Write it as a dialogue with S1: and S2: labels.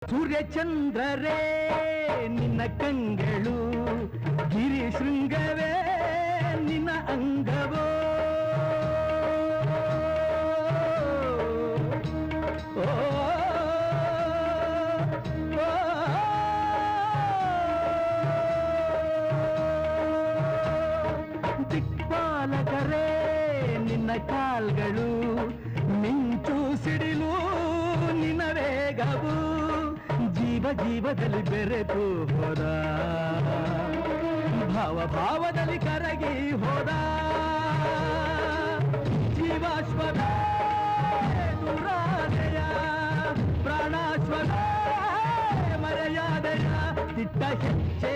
S1: ಸೂರ್ಯಚಂದ್ರರೇ ನಿನ್ನ ಕಂಗಳು, ಗಿರಿ ಶೃಂಗವೇ ನಿನ್ನ ಅಂಗವೋ. ದಿಕ್ಪಾಲಕರೇ ನಿನ್ನ ಕಾಲ್ಗಳು, ಮಿಂಚು ಸಿಡಿಲು ನಿನ್ನ ವೇಗವು. ಜೀವ ಜೀವದಲ್ಲಿ ಬೆರೆತು ಹೋದ, ಭಾವ ಭಾವದಲ್ಲಿ ಕರಗಿ ಹೋದ. ಜೀವಾಶ್ವದ ದುರಾದಯ, ಪ್ರಾಣಾಶ್ವದ ಮರೆಯಾದಯ. ತಿಟ್ಟ ಹೆಜ್ಜೆ